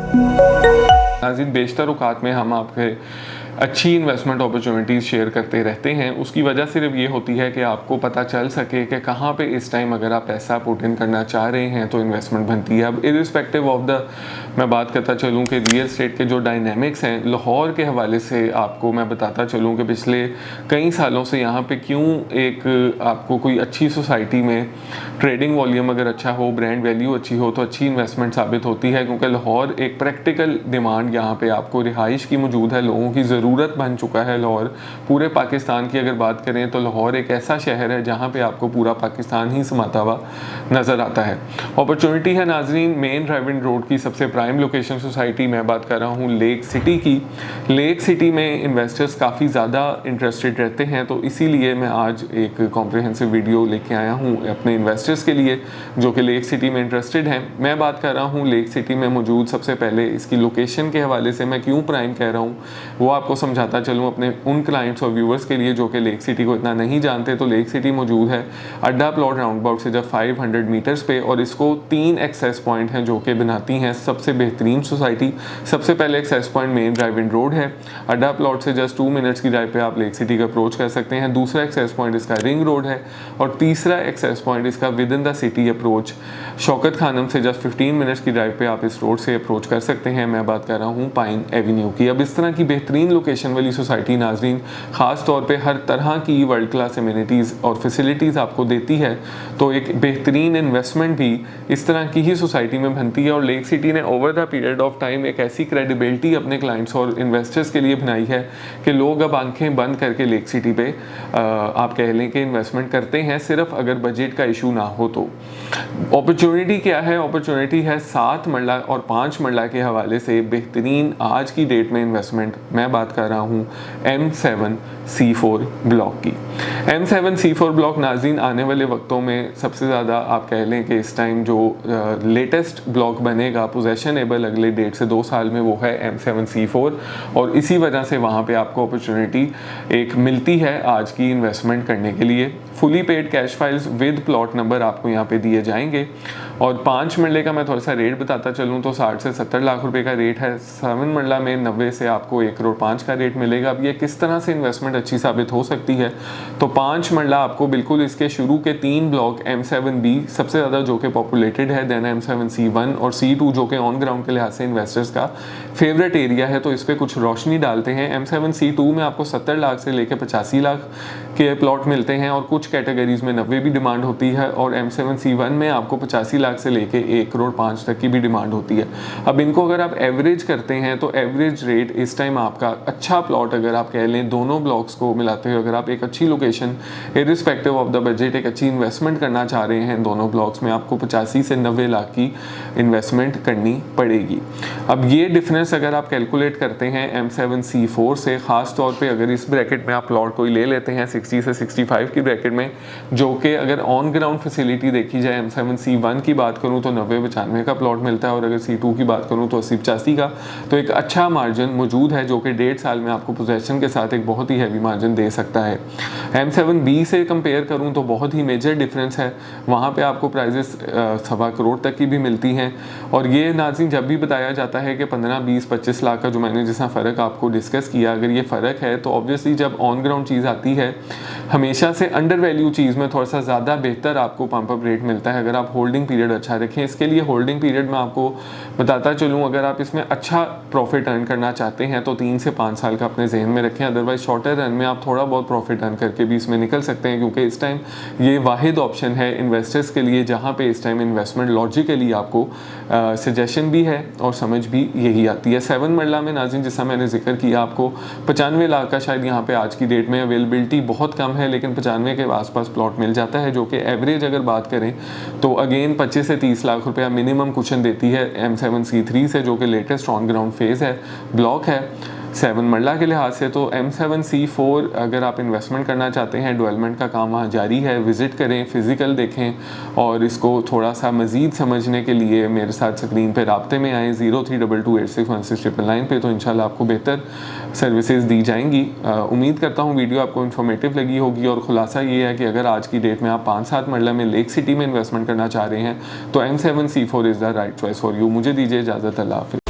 नाज़रीन, बेशतर औक़ात में हम आपके अच्छी इन्वेस्टमेंट अपॉर्चुनिटीज़ शेयर करते रहते हैं। उसकी वजह सिर्फ ये होती है कि आपको पता चल सके कि कहाँ पे इस टाइम अगर आप पैसा पुट इन करना चाह रहे हैं तो इन्वेस्टमेंट बनती है। अब इर्रिस्पेक्टिव ऑफ द मैं बात करता चलूँ कि रियल एस्टेट के जो डायनेमिक्स हैं, लाहौर के हवाले से आपको मैं बताता चलूँ कि पिछले कई सालों से यहाँ पे क्यों एक आपको कोई अच्छी सोसाइटी में ट्रेडिंग वॉल्यूम अगर अच्छा हो, ब्रांड वैल्यू अच्छी हो तो अच्छी इन्वेस्टमेंट साबित होती है। क्योंकि लाहौर एक प्रैक्टिकल डिमांड यहाँ पे आपको रिहाइश की मौजूद है, लोगों की ज़रूरत बन चुका है लाहौर। पूरे पाकिस्तान की अगर बात करें तो लाहौर एक ऐसा शहर है जहाँ पे आपको पूरा पाकिस्तान ही समाता हुआ नज़र आता है। अपॉर्चुनिटी है नाजरीन मेन ड्राइविंग रोड की सबसे प्राइम लोकेशन सोसाइटी, मैं बात कर रहा हूँ लेक सिटी की। लेक सिटी में इन्वेस्टर्स काफ़ी ज़्यादा इंटरेस्टेड रहते हैं, तो इसीलिए मैं आज एक कॉम्प्रिहेंसिव वीडियो लेके आया हूँ अपने इन्वेस्टर्स के लिए जो कि लेक सिटी में इंटरेस्टेड हैं। मैं बात कर रहा हूँ लेक सिटी में मौजूद, सबसे पहले इसकी लोकेशन के हवाले से मैं क्यों प्राइम कह रहा हूँ वो आपको समझाता चलूँ अपने उन क्लाइंट्स और व्यूवर्स के लिए जो कि लेक सिटी को इतना नहीं जानते। तो लेक सिटी मौजूद है अड्डा प्लॉट राउंड अबाउट से जब 500 मीटर्स पे, और इसको 3 एक्सेस पॉइंट हैं जो कि बनाती हैं सबसे बेहतरीन सोसाइटी। सबसे पहले access point main driving road है, अड्डा प्लॉट से जस्ट 2 मिनट्स की ड्राइव पे आप लेक सिटी का अप्रोच कर सकते हैं। दूसरा एक्सेस पॉइंट इसका रिंग रोड है, और तीसरा एक्सेस पॉइंट इसका within the city approach Shaukat Khanum से जस्ट 15 मिनट्स की ड्राइव पे आप इस रोड से अप्रोच कर सकते हैं। मैं बात कर रहा हूँ पाइन एवेन्यू की। अब इस तरह की बेहतरीन लोकेशन वाली सोसाइटी नाजरीन ख़ास तौर पे हर तरह की वर्ल्ड क्लास एमिनिटीज़ और फैसिलिटीज़ आपको देती है, तो एक बेहतरीन इन्वेस्टमेंट भी इस तरह की ही सोसाइटी में बनती है। और लेक सिटी ने over the period of time एक ऐसी क्रेडिबिलिटी अपने क्लाइंट्स और इन्वेस्टर्स के लिए बनाई है कि लोग अब आंखें बंद करके लेक सिटी पे आप कह लें कि इन्वेस्टमेंट करते हैं, सिर्फ अगर बजट का इशू ना हो तो। अपॉर्चुनिटी क्या है? अपॉर्चुनिटी है 7 मरला और 5 मरला के हवाले से बेहतरीन आज की डेट में इन्वेस्टमेंट। मैं बात कर रहा हूँ M7C4 ब्लॉक की। M7C4 ब्लॉक नाज़रीन आने वाले वक्तों में सबसे ज़्यादा आप कह लें कि इस टाइम जो लेटेस्ट ब्लॉक बनेगा पोजेशनेबल अगले 1.5 से 2 साल में वो है M7C4, और इसी वजह से वहाँ पे आपको अपॉर्चुनिटी एक मिलती है आज की इन्वेस्टमेंट करने के लिए। Fully paid cash files with plot number आपको यहाँ पे दिए जाएंगे, और 5 मरले का मैं थोड़ा सा रेट बताता चलूँ तो 60 से 70 लाख रुपए का रेट है। 7 मरला में 90 से आपको 1 करोड़ 5 का रेट मिलेगा। अब ये किस तरह से इन्वेस्टमेंट अच्छी साबित हो सकती है, तो 5 मरला आपको बिल्कुल इसके शुरू के 3 ब्लॉक M7B सबसे ज़्यादा जो कि पॉपुलेटेड है, देन M7C1 और C2 जो कि ऑन ग्राउंड के लिहाज से इन्वेस्टर्स का फेवरेट एरिया है, तो इस पर कुछ रोशनी डालते हैं। M7C2 में आपको 70 लाख से लेकर 85 लाख के प्लॉट मिलते हैं, और कुछ कैटेगरीज में 90 भी डिमांड होती है, और M7C1 में आपको 85 लाख से लेके 1 करोड़ 5 तक की भी डिमांड होती है। अब इनको अगर आप एवरेज करते हैं तो एवरेज रेट इस टाइम आपका अच्छा प्लॉट अगर आप कह लें दोनों ब्लॉक्स को मिलाते हुए, अगर आप एक अच्छी location irrespective of the budget एक अच्छी इन्वेस्टमेंट करना चाह रहे हैं दोनों ब्लॉक्स में, आपको 85 से 90 लाख की इन्वेस्टमेंट करनी पड़ेगी। अब ये डिफरेंस अगर आप कैलकुलेट करते हैं M7C4 से, ख़ास तौर पे अगर इस ब्रैकेट में आप प्लॉट कोई ले लेते हैं 60 से 65 की ब्रैकेट में, जो कि अगर ऑन ग्राउंड फैसिलिटी देखी जाए M7C1 की बात करूं तो 90-95 का प्लॉट मिलता है, और अगर C2 की बात करूं तो 80-85 का, तो एक अच्छा मार्जिन मौजूद है जो कि 1.5 साल में आपको पोजेशन के साथ एक बहुत ही हैवी मार्जिन दे सकता है। M7B से कंपेयर करूं तो बहुत ही मेजर डिफरेंस है, वहाँ पे आपको प्राइजेस 1.25 करोड़ तक की भी मिलती हैं। और ये नाज़रीन जब भी बताया जाता है कि 15, 20, 25 लाख का जो मैंने जैसा फ़र्क आपको डिस्कस किया, अगर ये फ़र्क है तो ऑब्वियसली जब ऑन ग्राउंड चीज़ आती है हमेशा से अंडर वैल्यू चीज़ में थोड़ा सा ज़्यादा बेहतर आपको पंप अप रेट मिलता है अगर आप होल्डिंग पीरियड अच्छा रखें। इसके लिए होल्डिंग पीरियड में आपको बताता चलूँ, अगर आप इसमें अच्छा प्रॉफिट अर्न करना चाहते हैं तो 3 से 5 साल का अपने जहन में रखें, अदरवाइज शॉर्टर रन में आप थोड़ा बहुत प्रॉफिट अर्न करके भी इसमें निकल सकते हैं, क्योंकि इस टाइम ये वाहिद ऑप्शन है इन्वेस्टर्स के लिए जहाँ पे इस टाइम इन्वेस्टमेंट लॉजिकली आपको सजेशन भी है और समझ भी यही आती है। 7 मरला में नाज़रीन जैसा मैंने जिक्र किया आपको 95 लाख का शायद यहाँ पे आज की डेट में अवेलेबिलिटी बहुत कम है, लेकिन 95 के आसपास प्लॉट मिल जाता है, जो कि एवरेज अगर बात करें तो अगेन 25 से 30 लाख रुपया मिनिमम कुशन देती है M7C3 से, जो कि लेटेस्ट ऑन ग्राउंड फेज़ है ब्लॉक है 7 मरला के लिहाज से। तो M7C4 अगर आप इन्वेस्टमेंट करना चाहते हैं, डेवलपमेंट का काम वहाँ जारी है, विज़िट करें, फ़िज़िकल देखें, और इसको थोड़ा सा मज़ीद समझने के लिए मेरे साथ स्क्रीन पे राब्ते में आएँ 0322861699 पे, तो इंशाल्लाह आपको बेहतर सर्विसेज दी जाएंगी। उम्मीद करता हूँ वीडियो आपको इन्फॉर्मेटिव लगी होगी, और ख़ुलासा ये है कि अगर आज की डेट में आप 5-7 मरला में लेक सिटी में इन्वेस्टमेंट करना चाह रहे हैं तो M7C4 is the right choice for you. मुझे दीजिए इजाज़त, अल्लाह हाफ़िज़।